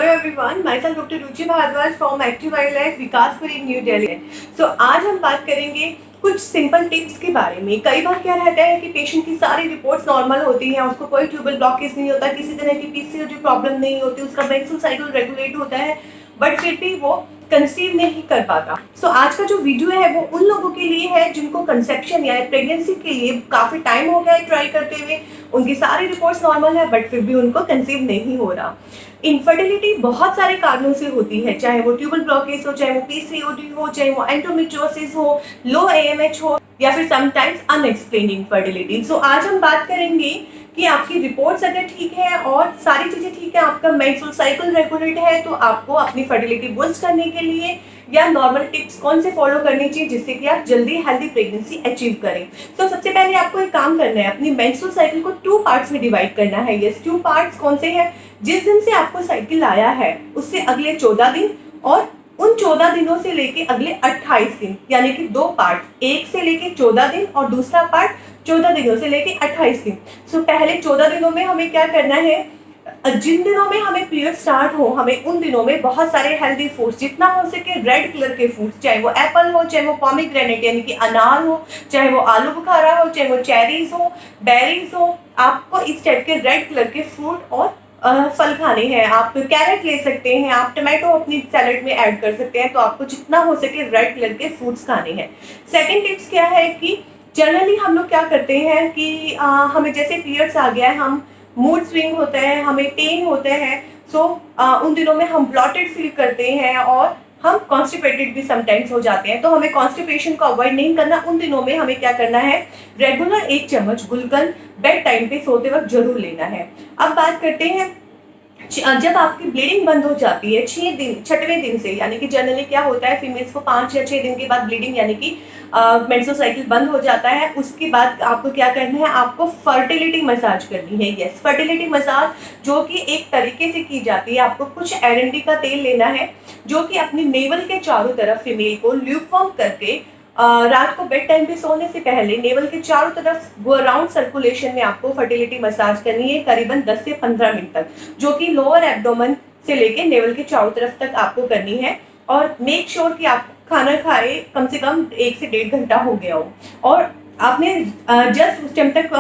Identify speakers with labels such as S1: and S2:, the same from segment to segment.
S1: Hello everyone, my self doctor Ruchi Bhardwaj from active wild life Vikaspuri new Delhi. आज हम बात करेंगे कुछ सिंपल टिप्स के बारे में। कई बार क्या रहता है कि पेशेंट की सारी रिपोर्ट्स नॉर्मल होती हैं, उसको कोई ट्यूबल ब्लॉकेज नहीं होता, किसी तरह की पीसीओडी प्रॉब्लम नहीं होती, उसका मेंस्ट्रुअल साइकिल रेगुलेट होता है, बट फिर भी वो कंसीव नहीं कर पाता। आज का जो वीडियो है वो उन लोगों के लिए है जिनको कंसेप्शन या प्रेगनेंसी के लिए काफी टाइम हो गया है ट्राई करते हुए, उनकी सारी रिपोर्ट्स नॉर्मल है बट फिर भी उनको कंसीव नहीं हो रहा। इनफर्टिलिटी बहुत सारे कारणों से होती है, चाहे वो ट्यूबल ब्लॉकेज हो, चाहे वो पीसीओडी हो, चाहे वो एंडोमेट्रियोसिस हो, लो एएमएच हो, या फिर समटाइम्स अनएक्सप्लेन्ड इनफर्टिलिटी। आज हम बात करेंगे कि आपकी रिपोर्ट्स अगर ठीक है और सारी चीजें ठीक है, आपका मेंस्ट्रुअल साइकिल रेगुलेट है, तो आपको अपनी फर्टिलिटी बूस्ट करने के लिए या नॉर्मल टिप्स कौन से फॉलो करनी चाहिए जिससे कि आप जल्दी हेल्दी प्रेगनेंसी अचीव करें। सबसे पहले आपको एक काम करना है, अपनी मेंस्ट्रुअल साइकिल को 2 पार्ट्स में डिवाइड करना है। ये 2 पार्ट्स कौन से हैं? जिस दिन से आपको साइकिल आया है उससे अगले 14 दिन और उन 14 दिनों से लेके अगले 28 दिन, यानी कि 2 पार्ट, एक से लेके 14 दिन और दूसरा पार्ट 14 दिनों से लेके 28 दिन। पहले 14 दिनों में हमें क्या करना है, जिन दिनों में हमें पीरियड स्टार्ट हो, हमें उन दिनों में बहुत सारे हेल्दी फूड्स, जितना हो सके रेड कलर के फूड्स, चाहे वो एप्पल हो, चाहे वो पोमीग्रेनेट यानी कि अनार हो, चाहे वो आलू बुखारा हो, चाहे वो चेरीज हो, बेरीज हो, आपको इस टाइप के रेड कलर के फ्रूट और फल खाने हैं। आप कैरेट ले सकते हैं, आप टमाटो अपनी सैलेड में ऐड कर सकते हैं। तो आपको जितना हो सके रेड कलर के फ्रूट्स खाने हैं। सेकंड टिप्स क्या है कि जनरली हम लोग क्या करते हैं कि हमें जैसे पीरियड्स आ गया है, हम मूड स्विंग होता है, हमें पेन होते हैं, उन दिनों में हम ब्लॉटेड फील करते हैं और हम कॉन्स्टिपेटेड भी समटाइम्स हो जाते हैं। तो हमें कॉन्स्टिपेशन को अवॉइड नहीं करना। उन दिनों में हमें क्या करना है, रेगुलर 1 चम्मच गुलकंद बेड टाइम पे सोते वक्त जरूर लेना है। अब बात करते हैं, जब आपकी ब्लीडिंग बंद हो जाती है 6वें दिन से, यानी कि जनरली क्या होता है, फीमेल्स को 5 या 6 दिन के बाद ब्लीडिंग यानी कि मेंस्ट्रुअल साइकिल बंद हो जाता है। उसके बाद आपको क्या करना है, आपको फर्टिलिटी मसाज करनी है। यस, फर्टिलिटी मसाज जो कि एक तरीके से की जाती है, आपको कुछ एरंडी का तेल लेना है जो कि अपनी नेवल के चारों तरफ फीमेल को ल्यूकवार्म करके रात को बेड टाइम पे सोने से पहले नेवल के चारों तरफ गो राउंड सर्कुलेशन में आपको फर्टिलिटी मसाज करनी है करीबन 10 से 15 मिनट तक, जो कि लोअर एब्डोमेन से लेके नेवल के चारों तरफ तक आपको करनी है। और मेक श्योर कि आप खाना खाए कम से कम 1 से 1.5 घंटा हो गया हो और आपने जस्ट उस टाइम तक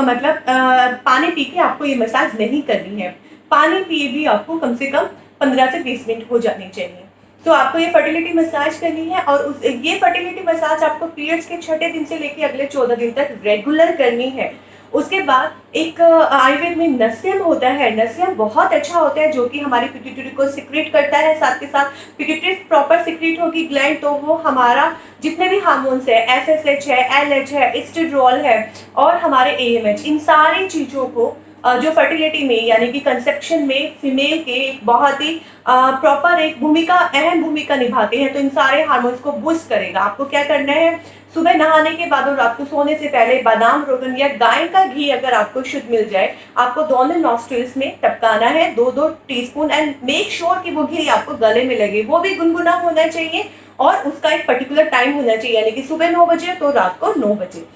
S1: पानी पी के आपको ये मसाज नहीं करनी है। पानी पिए भी आपको कम से कम 15 से 20 मिनट हो जानी चाहिए। आपको ये फर्टिलिटी मसाज करनी है और ये फर्टिलिटी मसाज आपको पीरियड्स के 6ठे दिन से लेके अगले 14 दिन तक रेगुलर करनी है। उसके बाद एक आयुर्वेद में नस्यम होता है। नस्यम बहुत अच्छा होता है जो कि हमारी पिट्यूटरी को सिक्रेट करता है। साथ के साथ पिट्यूटरी प्रॉपर सिक्रेट होगी ग्लैंड, तो वो हमारा जितने भी हार्मोन्स है, एफएसएच है, एलएच है, एस्ट्रोल है और हमारे एएमएच, इन सारी चीजों को जो फर्टिलिटी में यानी कि कंसेप्शन में फीमेल के एक बहुत ही प्रॉपर एक अहम भूमिका निभाते हैं। तो इन सारे हार्मोन्स को बूस्ट करेगा। आपको क्या करना है, सुबह नहाने के बाद और रात को सोने से पहले बादाम रोगन या गाय का घी अगर आपको शुद्ध मिल जाए, आपको दोनों नॉस्ट्रिल्स में टपकाना है 2-2 टीस्पून, एंड मेक श्योर कि वो घी आपको गले में लगे, वो भी गुनगुना होना चाहिए और उसका एक पर्टिकुलर टाइम होना चाहिए, यानी कि सुबह 9 बजे तो रात को 9 बजे।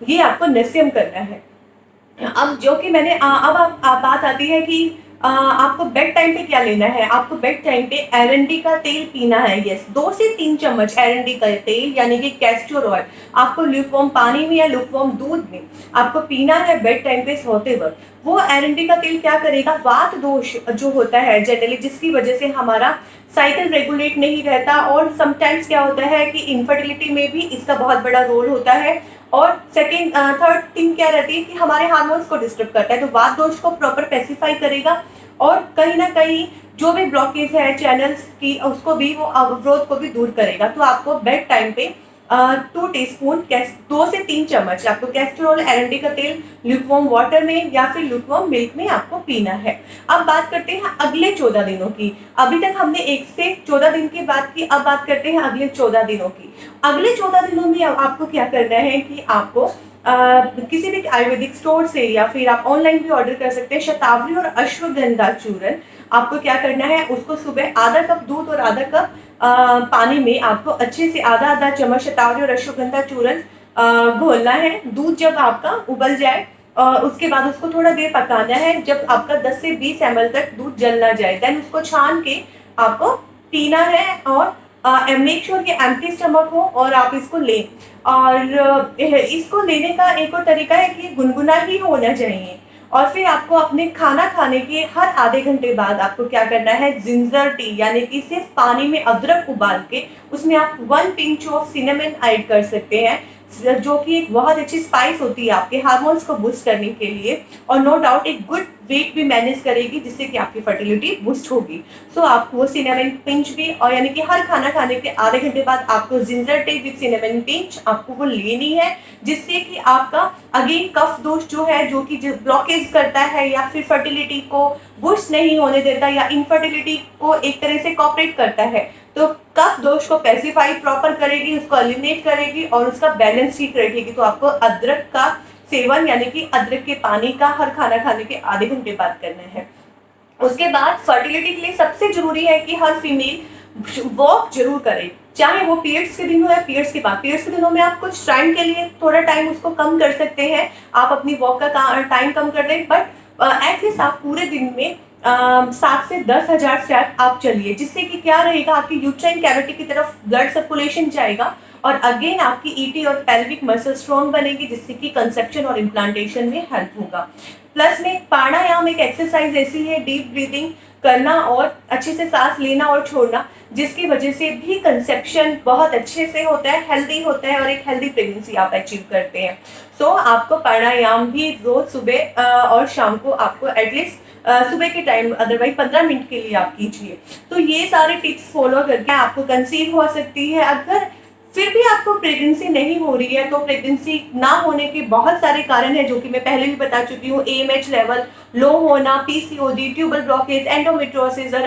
S1: ये आपको निश्चय करना है। अब जो कि मैंने अब आप बात आती है कि आपको बेड टाइम पे क्या लेना है। आपको बेड टाइम पे एरंडी का तेल पीना है। यस, 2 से 3 चम्मच एरंडी का तेल यानी कि कैस्टर ऑयल आपको ल्यूकवार्म पानी में या ल्यूकवार्म दूध में आपको पीना है बेड टाइम पे सोते वक्त। वो एरंडी का तेल क्या करेगा, वात दोष जो होता है जनरली, जिसकी वजह से हमारा साइकिल रेगुलेट नहीं रहता और समटाइम्स क्या होता है कि इनफर्टिलिटी में भी इसका बहुत बड़ा रोल होता है। और थर्ड थिंग क्या रहती है कि हमारे हार्मोन्स को डिस्टर्ब करता है। तो वात दोष को प्रॉपर पैसिफाई करेगा और कहीं ना कहीं जो भी ब्लॉकेज है चैनल्स की, उसको भी, वो अवरोध को भी दूर करेगा। तो आपको बेड टाइम पे 2 टीस्पून 2 से 3 चम्मच आपको कैस्टर ऑयल एरंडी का तेल ल्यूकवार्म वाटर में या फिर ल्यूकवार्म मिल्क में आपको पीना है। अब बात करते हैं अगले 14 दिनों की। अभी तक हमने 1 से 14 दिन की बात की, अब बात करते हैं अगले 14 दिनों की। अगले 14 दिनों में आपको क्या करना है कि आपको किसी भी आयुर्वेदिक स्टोर से या फिर आप ऑनलाइन भी ऑर्डर कर सकते हैं, शतावरी और अश्वगंधा चूर्ण। आपको क्या करना है, उसको सुबह आधा कप दूध और आधा कप पानी में आपको अच्छे से आधा चम्मच शतावरी और अश्वगंधा चूर्ण घोलना है। दूध जब आपका उबल जाए उसके बाद उसको थोड़ा देर पकाना है। जब आपका 10 से 20 ml तक दूध जल ना जाए, देन उसको छान के आपको पीना है। और मेक श्योर कि एम्प्टी स्टमक हो और आप इसको लें। और इसको लेने का एक और तरीका है कि गुनगुना ही होना चाहिए। और फिर आपको अपने खाना खाने के हर आधे घंटे बाद आपको क्या करना है, जिंजर टी यानी कि सिर्फ पानी में अदरक उबाल के उसमें आप 1 पिंच ऑफ सिनेमन ऐड कर सकते हैं, जो कि एक बहुत अच्छी स्पाइस होती है आपके हार्मोन्स को बूस्ट करने के लिए। और नो डाउट एक गुड वेट भी मैनेज करेगी, जिससे कि आपकी फर्टिलिटी बूस्ट होगी। सो आप वो सिनेमन पिंच भी, और यानी कि हर खाना खाने के आधे घंटे बाद आपको ginger tea with cinnamon pinch आपको वो लेनी है, जिससे कि आपका अगेन कफ दोष जो है, जो कि ब्लॉकेज करता है या फिर फर्टिलिटी को बूस्ट नहीं होने देता या इनफर्टिलिटी को एक तरह से कॉपरेट करता है, तो कफ दोष को पैसिफाई प्रॉपर करेगी, उसको एलिमिनेट करेगी और उसका बैलेंस ठीक रखेगी। तो आपको अदरक का सेवन यानी कि अदरक के पानी का हर खाना खाने के आधे घंटे बाद करना है। उसके बाद फर्टिलिटी के लिए सबसे जरूरी है कि हर फीमेल वॉक जरूर करे, चाहे वो पीरियड्स के दिन हो या पीरियड्स के बाद। पीरियड्स के दिनों में आप कुछ टाइम के लिए थोड़ा टाइम उसको कम कर सकते हैं, आप अपनी वॉक का टाइम कम कर दें, बट एटलीस्ट आप पूरे दिन में 7 से 10,000 स्टेप आप चलिए, जिससे कि क्या रहेगा, आपकी यूट्राइन कैविटी की तरफ ब्लड सर्कुलेशन जाएगा और अगेन आपकी ईटी और पेल्विक मसल स्ट्रॉन्ग बनेगी, जिससे कि कंसेप्शन और इम्प्लांटेशन में हेल्प होगा। प्लस में प्राणायाम एक एक्सरसाइज ऐसी है, डीप ब्रीदिंग करना और अच्छे से सांस लेना और छोड़ना, जिसकी वजह से भी कंसेप्शन बहुत अच्छे से होता है, हेल्दी होता है और एक हेल्दी प्रेगनेंसी आप अचीव करते हैं। सो आपको प्राणायाम भी रोज सुबह और शाम को आपको एटलीस्ट सुबह के टाइम, अदरवाइज 15 मिनट के लिए आप कीजिए। तो ये सारे टिप्स फॉलो करके आपको कंसीव हो सकती है। अगर फिर भी आपको प्रेगनेंसी नहीं हो रही है, तो प्रेगनेंसी ना होने के बहुत सारे कारण हैं, जो कि मैं पहले भी बता चुकी हूँ। एएमएच लेवल लो होना, पीसीओडी, ट्यूबल ब्लॉकेज, एंडोमेट्रियोसिस और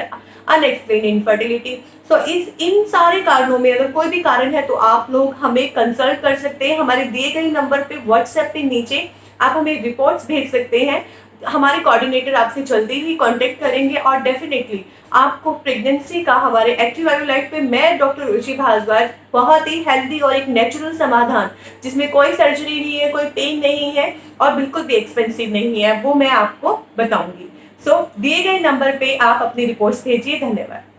S1: अनएक्सप्लेन इनफर्टिलिटी। सो इन सारे कारणों में अगर कोई भी कारण है, तो आप लोग हमें कंसल्ट कर सकते हैं। हमारे दिए गए नंबर पे व्हाट्सएप पे नीचे आप हमें रिपोर्ट्स भेज सकते हैं। हमारे कोऑर्डिनेटर आपसे जल्दी ही कांटेक्ट करेंगे और डेफिनेटली आपको प्रेगनेंसी का हमारे एक्टिव आयु लाइफ पे मैं डॉक्टर रुचि भारद्वाज बहुत ही हेल्दी और एक नेचुरल समाधान, जिसमें कोई सर्जरी नहीं है, कोई पेन नहीं है और बिल्कुल भी एक्सपेंसिव नहीं है, वो मैं आपको बताऊंगी। सो दिए गए नंबर पे आप अपनी रिपोर्ट्स भेजिए। धन्यवाद।